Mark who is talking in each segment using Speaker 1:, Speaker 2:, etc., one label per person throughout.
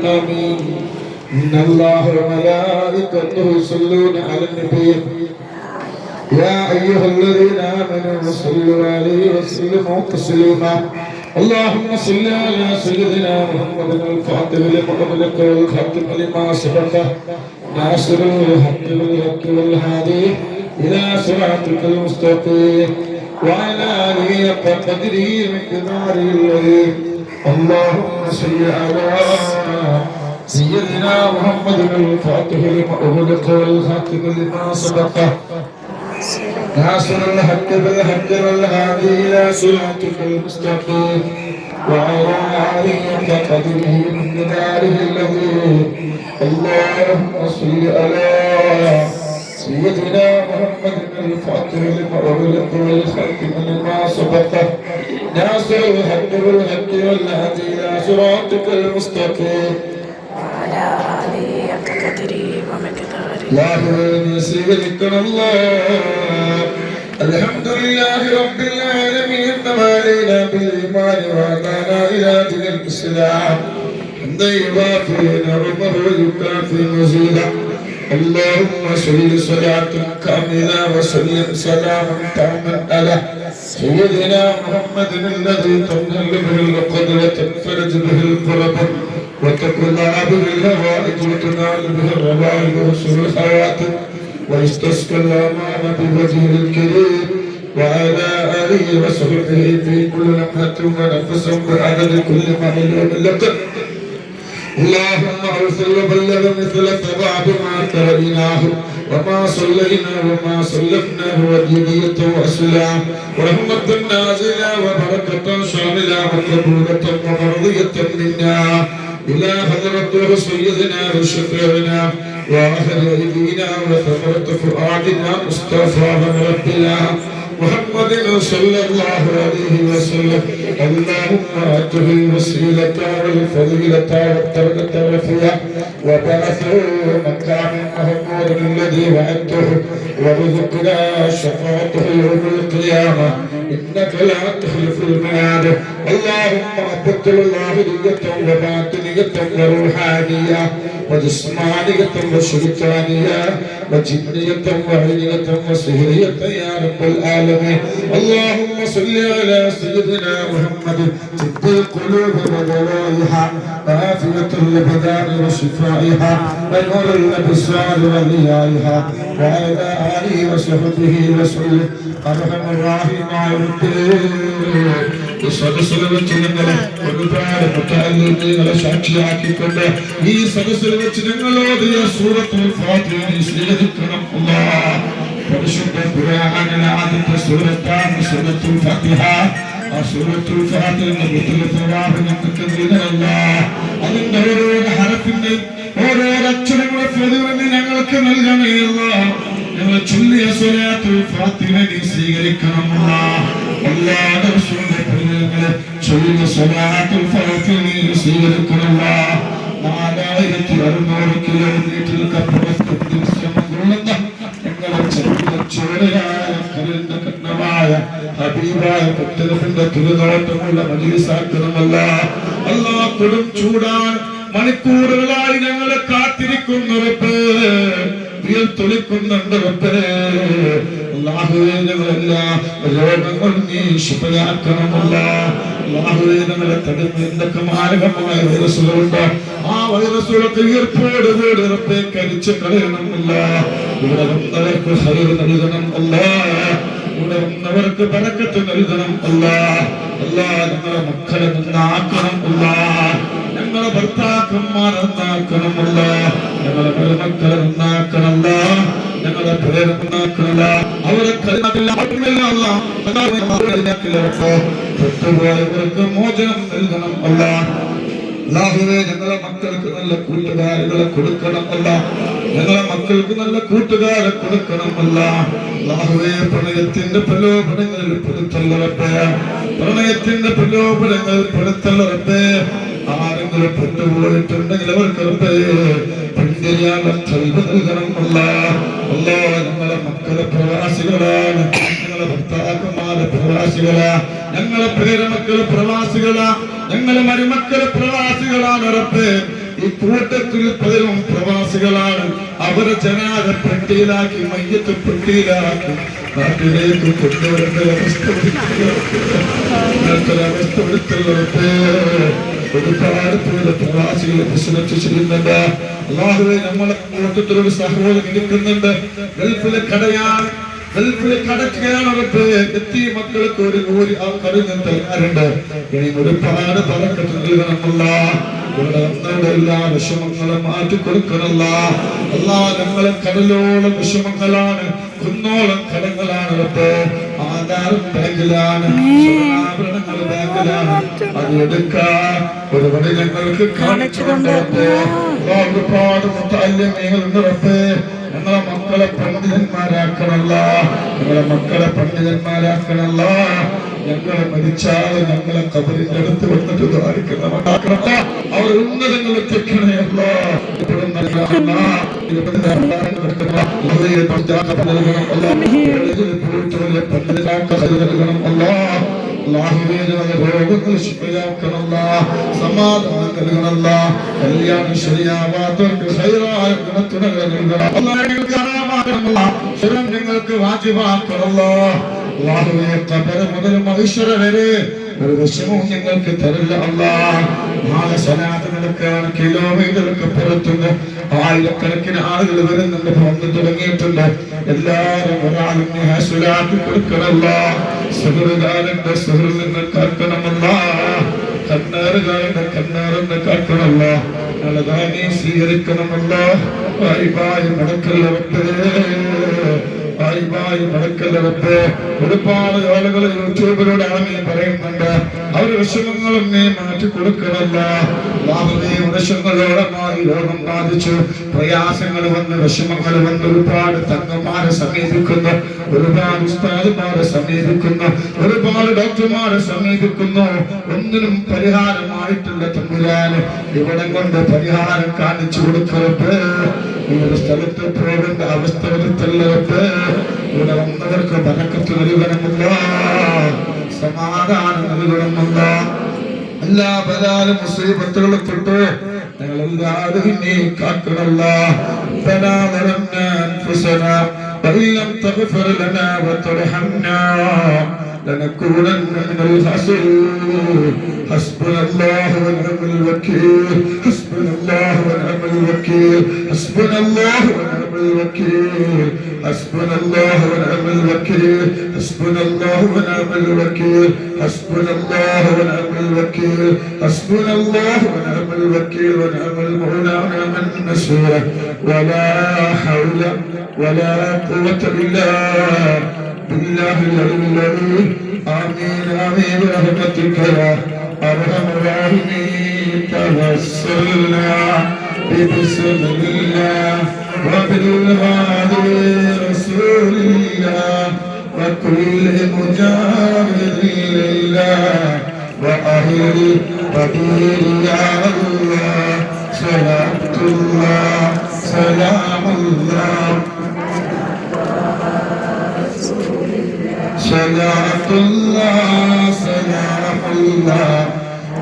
Speaker 1: آمين. إن الله وملائكته يصلون على النبي يا أيها الذين آمنوا صلوا عليه وسلموا تسليما. اللهم صل على سيدنا محمد الفاتح لما أغلق والخاتم لما سبق ناصر الحق بالحق والهادي إلى صراطك المستقيم وعلى آله حق قدره ومقداره العظيم. اللهم صل على سيدنا محمد الفاتح لما أغلق والخاتم لما سبق ناصر الحق بالحق والهادي إلى صراطك المستقيم وعلى آله حق قدره ومقداره العظيم. اللهم صل على سيدنا محمد الفاتح لما أغلق والخاتم لما سبق ناصر الحق بالحق والهادي إلى صراطك المستقيم
Speaker 2: وعلى آله حق قدره ومقداره.
Speaker 1: لا يسيرك الله. الحمد لله رب العالمين ما علينا بالإيمان وهدانا إلى دين الإسلام حمدا يوافي نعمه ويكافي مزيدا. اللهم صل صلاة كاملة وسلم سلاما تاما على سيدنا محمد الذي تنهل به العقد وتنفرج به الكرب وتقضى به الهوائج وتنال به الرغائب وسر الخواتم ويستسقى الأمام بوجهه الكريم وعلى آله وصحبه في كل لمحة ونفس بعدد كل معلوم لقد. اللهم ارسل وبلغ مثل ثواب ما قرأناه وما صلينا وما صلفناه ودينية وأسلام ورحمة نازلة وبركة شاملة وقبولة ومرضية منا إلى حضرة سيدنا وشفيعنا وآخر أيدينا وثمرة فؤادنا مصطفى من ربنا محمد صلى الله عليه وسلم. اللهم آته الوسيلة والفضيلة والدرجة الرفيعة وبعثه مكان محمود الذي وعدته وارزقنا شفاعته يوم القيامة إنك لا تخلف الميعاد. اللهم أبطل لاهرية وباطنية وروحانية وجسمانية وشيطانية وجنية وعينية وسحرية يا رب العالمين. اللهم صل على سيدنا محمد طب القلوب ودوائها وعافية الأبدان وشفائها ونور الأبصار وضيائها وعلى آله وصحبه وسلم. أرحم الراحمين സദസ്സിൽ വെച്ച് ഞങ്ങളെ ഒരുപാട് മുത്തഅല്ലിമീങ്ങളെ സാക്ഷിയാക്കിക്കൊണ്ട് ഈ സദസ്സിൽ വെച്ച് ഞങ്ങളോട് സൂറത്തുൽ ഫാത്തിഹ സ്വീകരിക്കണം അല്ലാഹ്. പരിശുദ്ധ ഖുർആനിലെ ആദ്യത്തെ സൂറത്താണ് സൂറത്തുൽ ഫാത്തിഹ. ആ സൂറത്തുൽ ഫാത്തിഹയുടെ സവാബ് ഞങ്ങൾക്ക് നൽകണം അല്ലാഹ്. അതിന്റെ ഓരോ ഹർഫിന്റെയും ഓരോ അക്ഷരങ്ങളുടെ പ്രതിഫലം ഞങ്ങൾക്ക് നൽകണേ അല്ലാഹ്. ഞങ്ങൾ ചൊല്ലിയ സ്വലാത്തുൽ ഫാത്തിഹ നീ സ്വീകരിക്കണം അല്ലാഹ്. അല്ലാഹുവിന്റെ റസൂലിന്റെ പ്രിയങ്ങളെ ചൊല്ലിയ സ്വലാത്തുൽ ഫാത്തിഹ നീ സ്വീകരിക്കണം അല്ലാഹ്. 4600 കിലോമീറ്ററിലപ്പുറത്ത് ദിവസമുള്ള ഞങ്ങളെ ചോരയായ കരന്റെ കണ്ണമായ ഹബീബായ പുത്രന്റെ തിരുനോട്ടമുള്ള മജ്‌ലിസാക്കണമല്ല. അല്ലാഹ് കൊടും ചൂടാൻ മണിക്കൂറുകളായി ഞങ്ങളെ കാത്തിരിക്കുന്ന റബ്ബേ, വിയർത്തൊലിക്കുന്നുണ്ട് റബ്ബേ. അല്ലാഹുവേ ഞങ്ങളെല്ലാ രോഗങ്ങളും നീ ശിഫയാക്കണമല്ല. അല്ലാഹുവേ ഞങ്ങളെ തടുപ്പ് എന്തൊക്കെ മാരകമായ വൈറസുകളുണ്ടോ ആ വൈറസുകളൊക്കെ വിയർപ്പോടുകൂടി റബ്ബേ കരിച്ച് കളയണമല്ല. ഇവിടെ വന്നവർക്ക് ഹൈറ് നൽകണം അല്ലാഹ്. ഇവിടെ വന്നവർക്ക് ബറക്കത്ത് നൽകണം അല്ലാഹ്. അല്ലാഹ് ഞങ്ങളെ മക്കളെ നന്നാക്കണം അല്ലാഹ്. ഞങ്ങളെ ഭർത്താക്കന്മാരെ നന്നാക്കണം അല്ലാഹ്. ഞങ്ങളെ മരുമക്കളെ നന്നാക്കണം അല്ലാഹ്. ഞങ്ങളെ പേരെ നന്നാക്കണം അല്ലാഹ്. അവരെ പെട്ടുപോയവർക്ക് മോചനം നൽകണം അല്ലാഹ്. അല്ലാഹുവേ ഞങ്ങളെ മക്കൾക്ക് നല്ല കൂട്ടുകാരികളെ കൊടുക്കണം അല്ലാഹ്. ഞങ്ങളെ മക്കൾക്ക് നല്ല കൂട്ടുകാരെ കൊടുക്കണം അല്ലാഹ്. അല്ലാഹുവേ പ്രണയത്തിന്റെ പ്രലോഭനങ്ങളിൽ പെടുത്തല്ല റബ്ബേ. പ്രണയത്തിന്റെ പ്രലോഭനങ്ങളിൽ പെടുത്തല്ല റബ്ബേ. ആരെങ്കിലും പെട്ടുപോയിട്ടുണ്ടെങ്കിൽ അവർക്ക് റബ്ബേ പിന്തിരിയാനുള്ള കഴിവ് നൽകണം അല്ലാഹ്. അല്ലാഹ് ഞങ്ങളെ മക്കളെ പ്രവാസികളാണ്. ഞങ്ങളെ ഭർത്താക്കന്മാരെ പ്രവാസികളാ. ഞങ്ങളെ പേരമക്കള് പ്രവാസികളാ. ഞങ്ങളെ മരുമക്കള് പ്രവാസികളാണ് റബ്ബേ. ഈ കൂട്ടത്തിൽ പലരും പ്രവാസികളാണ്. അവരെ ജനാദ പെട്ടിയിലാക്കി, മയ്യത്ത് പെട്ടിയിലാക്കി നാട്ടിലേക്ക് കൊണ്ടുവരേണ്ട അവസ്ഥ എടുത്തുള്ളവർക്ക് ഒരുപാട് പേര് പ്രവാസികൾ ബിസിനസ് ചെയ്യുന്നുണ്ട്. അല്ലാഹുവേ, നമ്മളെ കൂട്ടത്തിലൊരു സഹോദരൻ ഇരിക്കുന്നുണ്ട്. ഗൾഫിലെ കടയാണ്, ഗൾഫിൽ കടക്കുകയാണ്. അവർക്ക് എത്തി മക്കൾക്ക് ഒരു കടയിൽ നിന്ന് തരാറുണ്ട്. ഇനി ഒരുപാട് പറക്കത്ത് നൽകണമല്ല. ഇവിടെ വന്നവരുടെ എല്ലാ വിഷമങ്ങളും മാറ്റി കൊടുക്കണമല്ല. അല്ലാ, ഞങ്ങളെ കടലോളം വിഷമങ്ങളാണ്, കുന്നോളം കടങ്ങളാണ്. ആധാരം ബാങ്കിലാണ്, സ്വർണ്ണാഭരണങ്ങൾ ബാങ്കിലാണ്. അത് എടുക്കാൻ ഒരുപാട് ഞങ്ങൾക്ക് കാണിച്ചുകൊണ്ട് ഒരുപാട് മുത്താല്യങ്ങളുണ്ട്. ഞങ്ങളെ മക്കളെ പണ്ഡിതന്മാരാക്കണല്ല, ഞങ്ങളെ മക്കളെ പണ്ഡിതന്മാരാക്കണല്ല. ഞങ്ങളെ മരിച്ചാൽ ഞങ്ങളെ കബറിന്റെ അടുത്ത് വന്നിട്ട് ദ്വാരിക്കണമല്ല. അവർ ഉന്നതങ്ങൾ എത്തിക്കണയല്ല. രോഗങ്ങൾ ശിഫയാക്കണമല്ല, സമാധാനം നൽകണമല്ല. കല്യാണം ശരിയാവാത്തവർക്ക് ഹൈറായ ഗുണത്തുണകൾ നൽകണം. ഞങ്ങൾക്ക് വാജിബാക്കണമല്ല. ഖബർ മുതൽ മഹിഷറ വരെ ഒരു വിഷമവും ഞങ്ങൾക്ക് തരില്ല അല്ലാഹ്. നാളെ സ്വലാത്ത് നടക്കാൻ കിലോമീറ്റർക്ക് പുറത്തുനിന്ന് ആയിരക്കണക്കിന് ആളുകൾ വരുന്നുണ്ട്, വന്നു തുടങ്ങിയിട്ടുണ്ട്. എല്ലാവരും ഒരാളും സ്വലാത്ത് കൊടുക്കണമല്ല. സുഹൃദാരന്റെ സുഹൃൽ നിന്ന് കാക്കണമല്ല, കണ്ണാറുകാരന്റെ കണ്ണാറെന്ന് കാക്കണമല്ല. നല്ലതായി സ്വീകരിക്കണമല്ല. വായ്പായി മടക്കല്ലവർക്ക് നടക്കല്ലവർക്ക് ഒരുപാട് ആളുകൾ യൂട്യൂബിലൂടെ ആമീൻ പറയുന്നുണ്ട്. അവരുടെ വിഷമങ്ങളും നീ മാറ്റി കൊടുക്കണമല്ല. വിഷമങ്ങളോടമായി രോഗം ബാധിച്ചു, പ്രയാസങ്ങൾ വന്ന്, വിഷമങ്ങൾ വന്ന് ഒരുപാട് തങ്ങന്മാരെ സമീപിക്കുന്നു, ഒരുപാട് ഉസ്താദുമാരെ സമീപിക്കുന്നു, ഒരുപാട് ഡോക്ടർമാരെ സമീപിക്കുന്നു. ഒന്നിനും പരിഹാരമായിട്ടില്ല. തമ്പുരാന് ഇവിടം കൊണ്ട് പരിഹാരം കാണിച്ചു കൊടുക്കരുത്. ഈ ഒരു സ്ഥലത്ത് പോകേണ്ട അവസ്ഥ വരുത്തല്ലവർക്ക്. ഇവിടെ വന്നവർക്ക് ബറക്കത്ത് നൽകണമല്ല, സമാധാനം നൽകണമല്ല. എല്ലാ ബലാലും മുസീബത്തുകളെ തൊട്ട് ഞങ്ങളെല്ലാവരും നീ കാക്കണമല്ല. لنكونن من الخاسرين. حسبنا الله ونعم الوكيل، حسبنا الله ونعم الوكيل، حسبنا الله ونعم الوكيل، حسبنا الله ونعم الوكيل، حسبنا الله ونعم الوكيل، حسبنا الله ونعم الوكيل، حسبنا الله ونعم الوكيل، ونعم المولى ونعم النصير. ولا حول ولا قوة إلا بالله العلي. آمين آمين برحمتك يا أرحم الراحمين. توسلنا ببسم الله وبالهادي رسول الله وكل مجاهد لله وأهل بديل يا الله. صلاة الله سلام الله صلاة الله سلام الله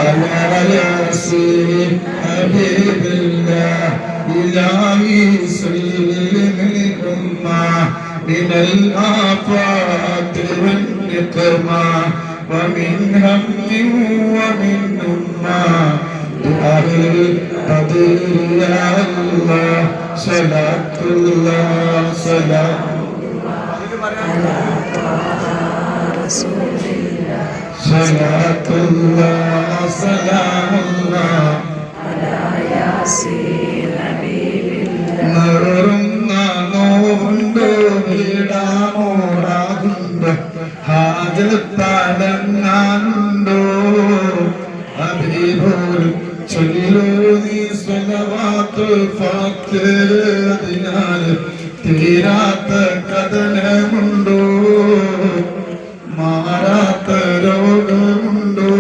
Speaker 1: على ياسين حبيب الله. إلهي سلم الأمة من الآفات والنقمة ومن هم ومن أمة بأهل القدير يا الله. صلاة الله سلام صلاة الله سلام الله على ياسين حبيب الله. നറുന്ന നോവുണ്ട്, വീടാമോടാകുണ്ട്, ഹാജത്തടങ്ങാനുണ്ടോ ഹബീബോട് ചൊല്ലൂ നീ സ്വലവാത്തുൽ ഫാത്തിഹ. തീരാത്ത കഥനമുണ്ടോ, മാറാത്ത രോഗമുണ്ടോ?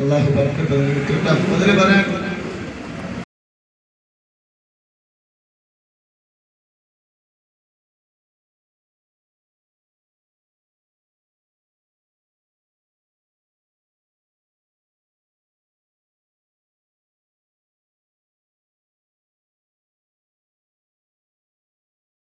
Speaker 1: അല്ലാഹു ബർക്കത്ത് നൽകട്ടെ. അതിൽ പറയാൻ